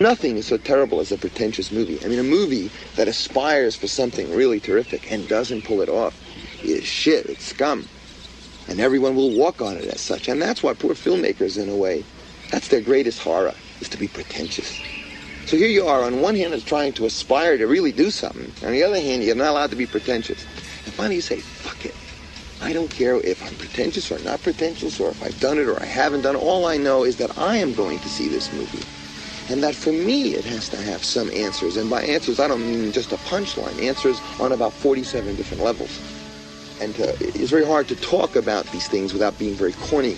Nothing is so terrible as a pretentious movie. I mean, a movie that aspires for something really terrific and doesn't pull it off is shit, it's scum. And everyone will walk on it as such. And that's why poor filmmakers, in a way, that's their greatest horror, is to be pretentious. So here you are, on one hand, is trying to aspire to really do something. On the other hand, you're not allowed to be pretentious. And finally you say, fuck it. I don't care if I'm pretentious or not pretentious, or if I've done it or I haven't done it. All I know is that I am going to see this movie. And that for me, it has to have some answers. And by answers, I don't mean just a punchline. Answers on about 47 different levels. And it's very hard to talk about these things without being very corny.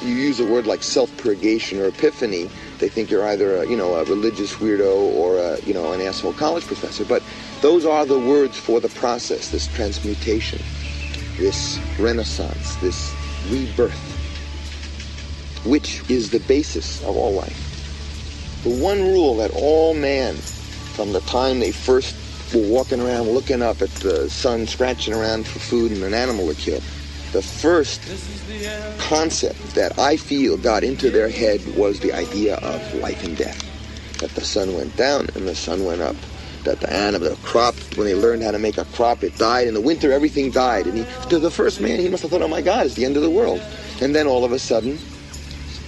You use a word like self-purgation or epiphany, they think you're either a religious weirdo or an asshole college professor. But those are the words for the process, this transmutation, this renaissance, this rebirth, which is the basis of all life. The one rule that all man, from the time they first were walking around looking up at the sun, scratching around for food and an animal to kill, the first concept that I feel got into their head was the idea of life and death. That the sun went down and the sun went up. That the crop, when they learned how to make a crop, it died. In the winter, everything died. And to the first man, he must have thought, oh my God, it's the end of the world. And then all of a sudden,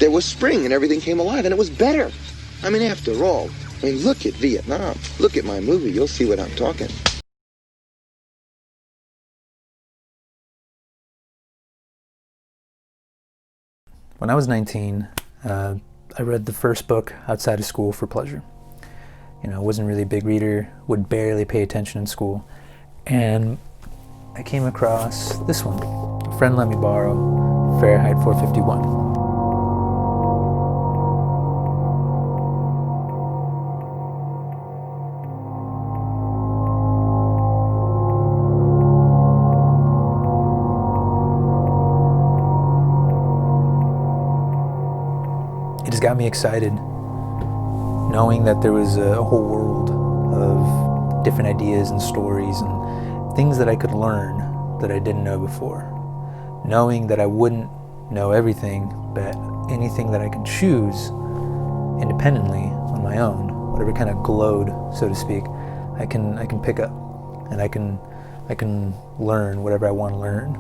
there was spring and everything came alive and it was better. I mean, after all, look at Vietnam. Look at my movie. You'll see what I'm talking. When I was 19, I read the first book outside of school for pleasure. I wasn't really a big reader, would barely pay attention in school. And I came across this one. A friend let me borrow Fahrenheit 451. It just got me excited, knowing that there was a whole world of different ideas and stories and things that I could learn that I didn't know before. Knowing that I wouldn't know everything, but anything that I can choose independently on my own, whatever kind of glowed, so to speak, I can pick up, and I can learn whatever I want to learn.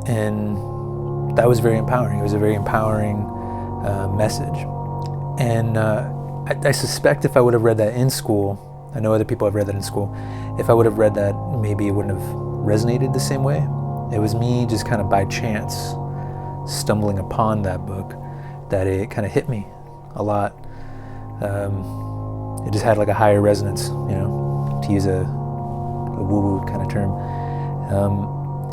And that was very empowering. It was a very empowering message. And I suspect if I would have read that in school, I know other people have read that in school, if I would have read that, maybe it wouldn't have resonated the same way. It was me just kind of by chance stumbling upon that book that it kind of hit me a lot. It just had like a higher resonance, to use a woo-woo kind of term.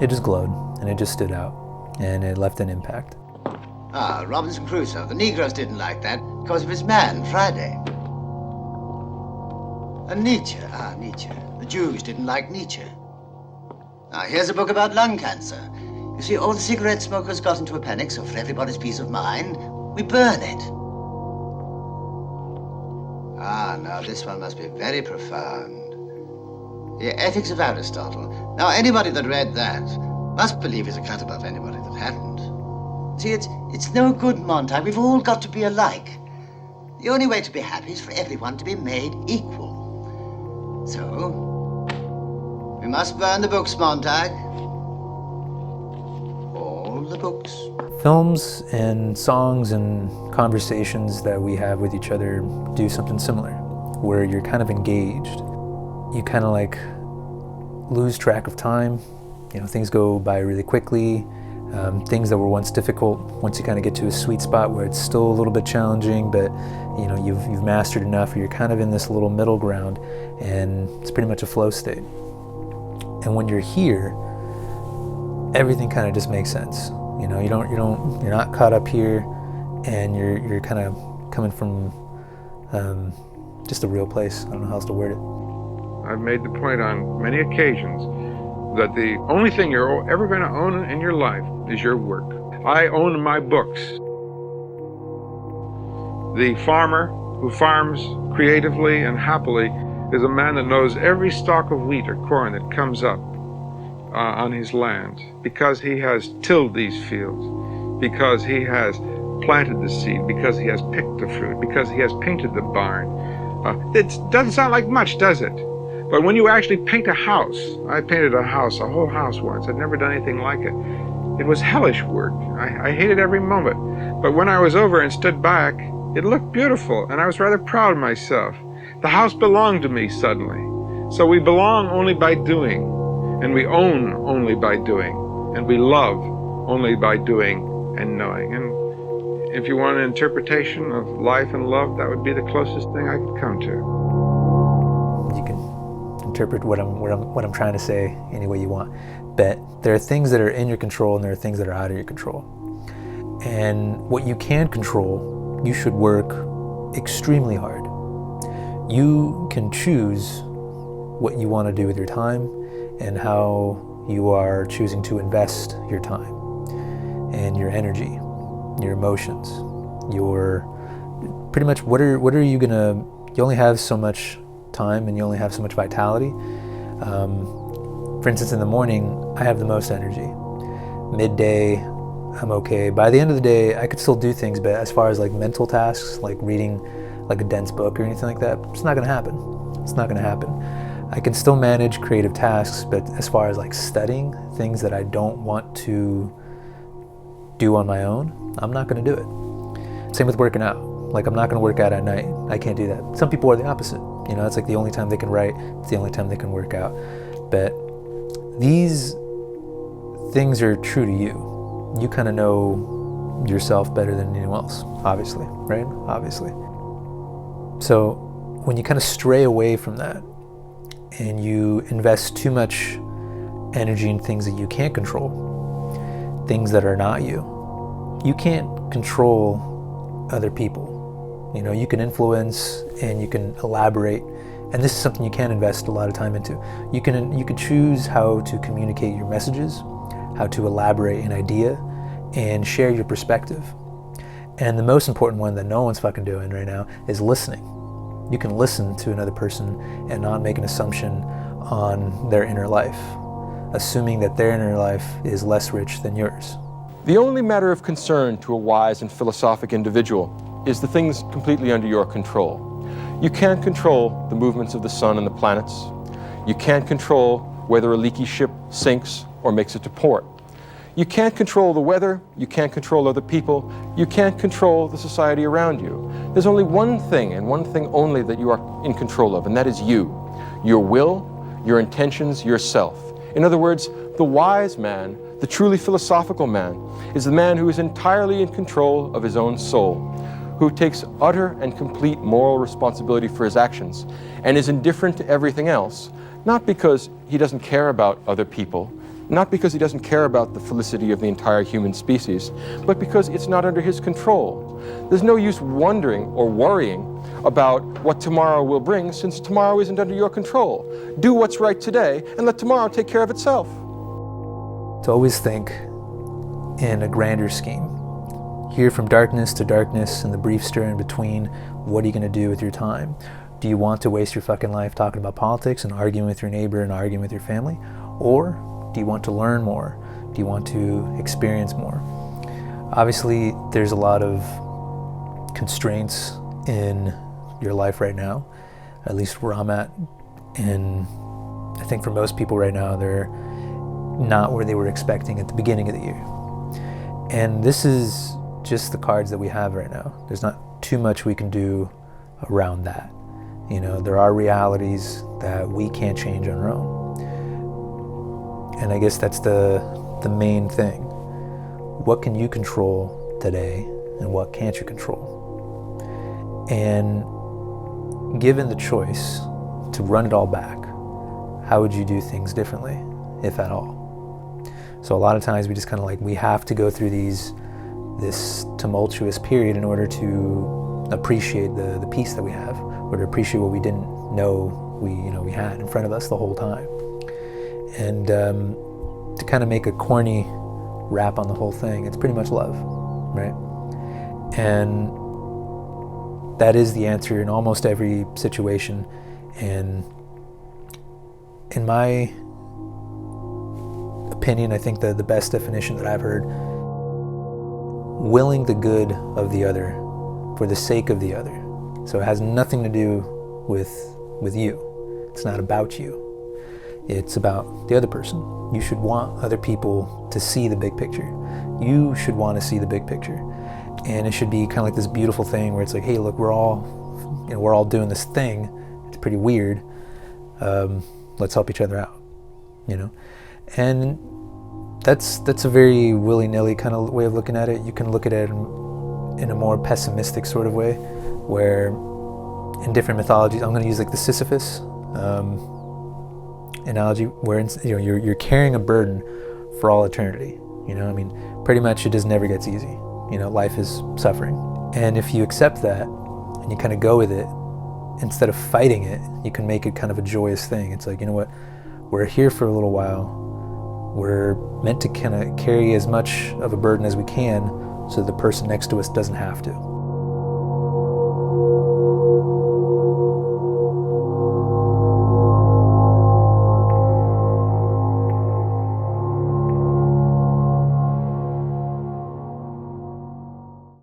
It just glowed and it just stood out and it left an impact. Ah, Robinson Crusoe. The Negroes didn't like that because of his man, Friday. And Nietzsche. Ah, Nietzsche. The Jews didn't like Nietzsche. Now, here's a book about lung cancer. You see, all the cigarette smokers got into a panic, so for everybody's peace of mind, we burn it. Ah, now this one must be very profound. The Ethics of Aristotle. Now, anybody that read that must believe he's a cut above anybody that hadn't. See, it's no good, Montag. We've all got to be alike. The only way to be happy is for everyone to be made equal. So, we must burn the books, Montag. All the books. Films and songs and conversations that we have with each other do something similar, where you're kind of engaged. You kind of like lose track of time. Things go by really quickly. Things that were once difficult, once you kind of get to a sweet spot where it's still a little bit challenging, but you've mastered enough, or you're kind of in this little middle ground, and it's pretty much a flow state. And when you're here, everything kind of just makes sense. You're not caught up here, and you're kind of coming from just a real place. I don't know how else to word it. I've made the point on many occasions that the only thing you're ever going to own in your life is your work. I own my books. The farmer who farms creatively and happily is a man that knows every stalk of wheat or corn that comes up on his land, because he has tilled these fields, because he has planted the seed, because he has picked the fruit, because he has painted the barn. It doesn't sound like much, does it? But when you actually paint a house, I painted a house, a whole house once. I'd never done anything like it. It was hellish work. I hated every moment. But when I was over and stood back, it looked beautiful, and I was rather proud of myself. The house belonged to me suddenly. So we belong only by doing, and we own only by doing, and we love only by doing and knowing. And if you want an interpretation of life and love, that would be the closest thing I could come to. You can interpret what I'm trying to say any way you want, but there are things that are in your control and there are things that are out of your control. And what you can control, you should work extremely hard. You can choose what you want to do with your time and how you are choosing to invest your time and your energy, your emotions, your pretty much what are you gonna, you only have so much time and you only have so much vitality. For instance, in the morning, I have the most energy. Midday, I'm okay. By the end of the day, I could still do things, but as far as like mental tasks, like reading like a dense book or anything like that, it's not gonna happen. It's not gonna happen. I can still manage creative tasks, but as far as like studying things that I don't want to do on my own, I'm not gonna do it. Same with working out. Like, I'm not gonna work out at night. I can't do that. Some people are the opposite. You know, it's like the only time they can write, it's the only time they can work out. But these things are true to you. You kind of know yourself better than anyone else, obviously, right? Obviously. So when you kind of stray away from that and you invest too much energy in things that you can't control, things that are not you, you can't control other people. You know, you can influence and you can elaborate, and this is something you can invest a lot of time into. You can choose how to communicate your messages, how to elaborate an idea, and share your perspective. And the most important one that no one's fucking doing right now is listening. You can listen to another person and not make an assumption on their inner life, assuming that their inner life is less rich than yours. The only matter of concern to a wise and philosophic individual is the things completely under your control. You can't control the movements of the sun and the planets. You can't control whether a leaky ship sinks or makes it to port. You can't control the weather. You can't control other people. You can't control the society around you. There's only one thing and one thing only that you are in control of, and that is you. Your will, your intentions, yourself. In other words, the wise man, the truly philosophical man, is the man who is entirely in control of his own soul, who takes utter and complete moral responsibility for his actions and is indifferent to everything else, not because he doesn't care about other people, not because he doesn't care about the felicity of the entire human species, but because it's not under his control. There's no use wondering or worrying about what tomorrow will bring, since tomorrow isn't under your control. Do what's right today and let tomorrow take care of itself. To always think in a grander scheme. Here from darkness to darkness and the brief stir in between, what are you gonna do with your time? Do you want to waste your fucking life talking about politics and arguing with your neighbor and arguing with your family? Or do you want to learn more? Do you want to experience more? Obviously, there's a lot of constraints in your life right now, at least where I'm at. And I think for most people right now, they're not where they were expecting at the beginning of the year. And this is just the cards that we have right now. There's not too much we can do around that. You know, there are realities that we can't change on our own. And I guess that's the main thing. What can you control today and what can't you control? And given the choice to run it all back, how would you do things differently, if at all? So a lot of times we just kind of like, we have to go through this tumultuous period in order to appreciate the peace that we have, or to appreciate what we didn't know we had in front of us the whole time. And to kind of make a corny wrap on the whole thing, it's pretty much love, right? And that is the answer in almost every situation. And in my opinion, I think the best definition that I've heard willing the good of the other for the sake of the other. So it has nothing to do with you. It's not about you. It's about the other person. You should want other people to see the big picture. You should want to see the big picture. And it should be kind of like this beautiful thing where it's like, hey, look, we're all doing this thing. It's pretty weird. Let's help each other out, you know? And that's a very willy-nilly kind of way of looking at it. You can look at it in a more pessimistic sort of way, where in different mythologies, I'm going to use like the Sisyphus analogy, where you're carrying a burden for all eternity. You know, I mean, pretty much it just never gets easy. You know, life is suffering, and if you accept that and you kind of go with it, instead of fighting it, you can make it kind of a joyous thing. It's like, you know what, we're here for a little while. We're meant to kind of carry as much of a burden as we can so the person next to us doesn't have to.